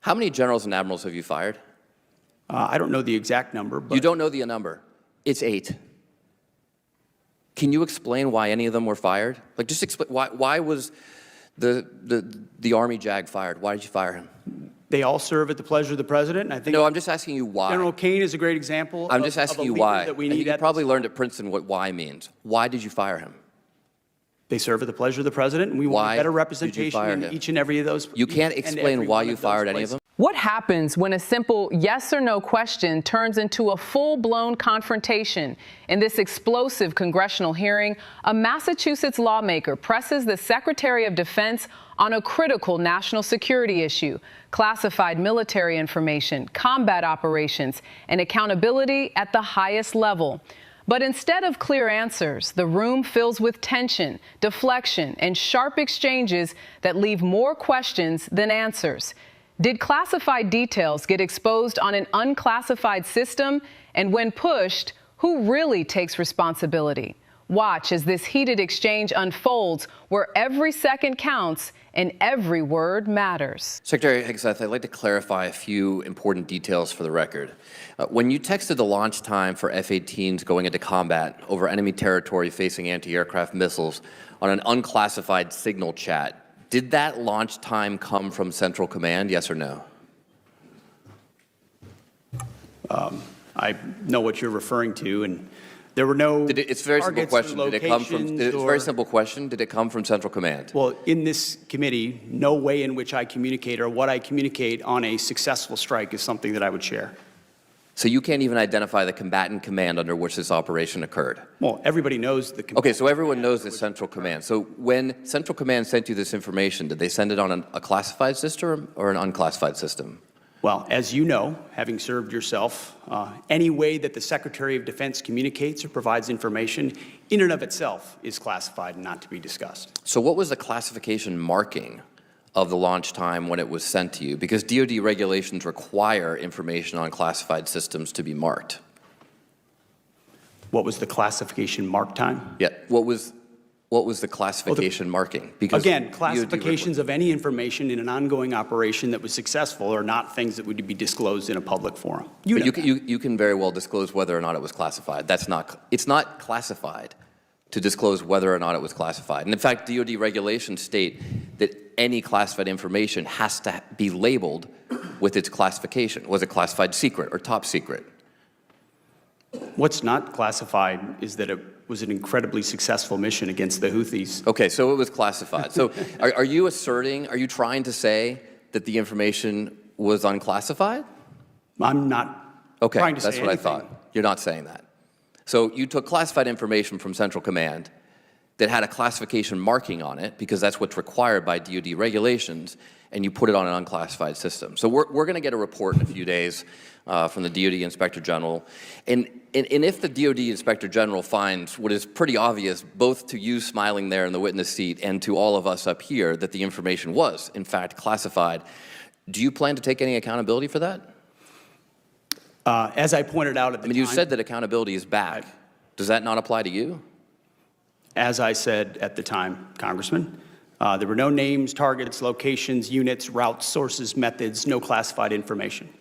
How many generals and admirals have you fired? I don't know the exact number, but... You don't know the number. It's 8. Can you explain why any of them were fired? Like, just explain, why was the Army JAG fired? Why did you fire him? They all serve at the pleasure of the president, and I think... No, I'm just asking you why. General Kane is a great example I'm just asking you why. That we need. You probably learned at Princeton what why means. Why did you fire him? They serve at the pleasure of the president, and we want better representation in each and every of those. You can't explain why you fired any of them? What happens when a simple yes or no question turns into a full-blown confrontation? In this explosive congressional hearing, a Massachusetts lawmaker presses the Secretary of Defense on a critical national security issue: classified military information, combat operations, and accountability at the highest level. But instead of clear answers, the room fills with tension, deflection, and sharp exchanges that leave more questions than answers. Did classified details get exposed on an unclassified system? And when pushed, who really takes responsibility? Watch as this heated exchange unfolds, where every second counts and every word matters. Secretary Hegseth, I'd like to clarify a few important details for the record. When you texted the launch time for F-18s going into combat over enemy territory facing anti-aircraft missiles on an unclassified signal chat, did that launch time come from Central Command, yes or no? I know what you're referring to, and there were no it's a very simple question. Did it come from? It's a very simple question. Did it come from Central Command? Well, in this committee, no way in which I communicate or what I communicate on a successful strike is something that I would share. So you can't even identify the combatant command under which this operation occurred? Well, everybody knows the command. Okay, so everyone knows it's Central Command. So when Central Command sent you this information, did they send it on a classified system or an unclassified system? Well, as you know, having served yourself, any way that the Secretary of Defense communicates or provides information in and of itself is classified and not to be discussed. So what was the classification marking of the launch time when it was sent to you? Because DoD regulations require information on classified systems to be marked. What was the classification mark time? Yeah, what was the classification marking? Because again, classifications of any information in an ongoing operation that was successful are not things that would be disclosed in a public forum. You can very well disclose whether or not it was classified. It's not classified to disclose whether or not it was classified. And in fact, DoD regulations state that any classified information has to be labeled with its classification. Was it classified secret or top secret? What's not classified is that it was an incredibly successful mission against the Houthis. Okay, so it was classified. So are you trying to say that the information was unclassified? I'm not trying to say anything. Okay, that's what I thought. You're not saying that. So you took classified information from Central Command that had a classification marking on it, because that's what's required by DoD regulations, and you put it on an unclassified system. So we're going to get a report in a few days from the DoD Inspector General. And if the DoD Inspector General finds what is pretty obvious, both to you smiling there in the witness seat and to all of us up here, that the information was, in fact, classified, do you plan to take any accountability for that? As I pointed out at the time... you said that accountability is back. Does that not apply to you? As I said at the time, Congressman, there were no names, targets, locations, units, routes, sources, methods, no classified information.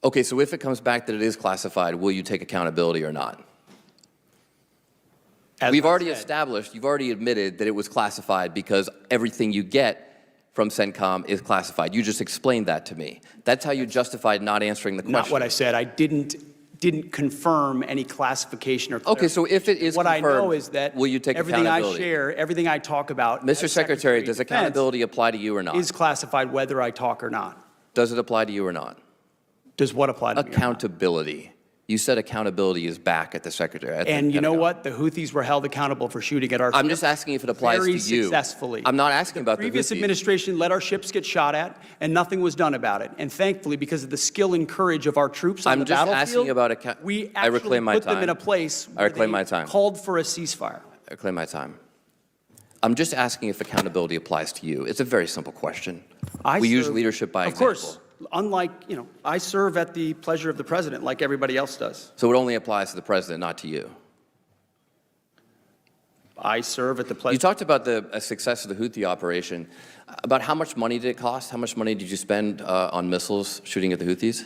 Okay, so if it comes back that it is classified, will you take accountability or not? We've already established, you've already admitted that it was classified because everything you get from CENTCOM is classified. You just explained that to me. That's how you justified not answering the question. Not what I said. I didn't confirm any classification or clarification. Okay, so if it is what confirmed, I know is that will you take everything accountability? I share, everything I talk about, Mr. Secretary, does accountability apply to you or not? Is classified whether I talk or not. Does it apply to you or not? Does what apply to me? Accountability. You said accountability is back at the Secretary. And you know what? The Houthis were held accountable for shooting at our ships. I'm just asking if it applies to you. Very successfully. I'm not asking about the Houthis. The previous administration let our ships get shot at, and nothing was done about it. And thankfully, because of the skill and courage of our troops on the battlefield, asking about we actually put them in a place where they called for a ceasefire. I reclaim my time. I'm just asking if accountability applies to you. It's a very simple question. We use leadership by example. Of course. Unlike, I serve at the pleasure of the president like everybody else does. So it only applies to the president, not to you? I serve at the You pleasure. talked about the success of the Houthi operation. About how much money did it cost? How much money did you spend on missiles shooting at the Houthis?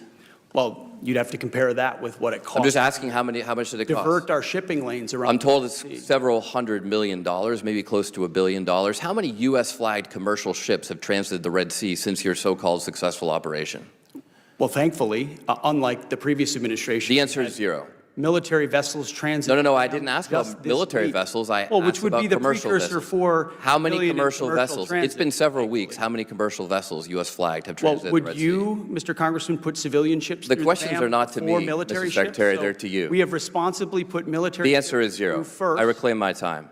Well, you'd have to compare that with what it costs. I'm just asking how much did it cost? Divert our shipping lanes around. I'm told the it's sea. several $100 million, maybe close to $1 billion. How many U.S.-flagged commercial ships have transited the Red Sea since your so-called successful operation? Well, thankfully, unlike the previous administration. The answer is zero. Military vessels transit. No, I didn't ask just about this military week. vessels. I Well, which asked would about be the commercial precursor vessels. for. How many civilian and commercial vessels? transit, It's been several weeks. How many commercial vessels, U.S. flagged, have Well, transited the would Red Sea? you, Mr. Congressman, put civilian ships The through questions dam are not to before me, military Mr. Secretary, ships? they're to you. We have responsibly put military The ships answer is zero. through first. I reclaim my time.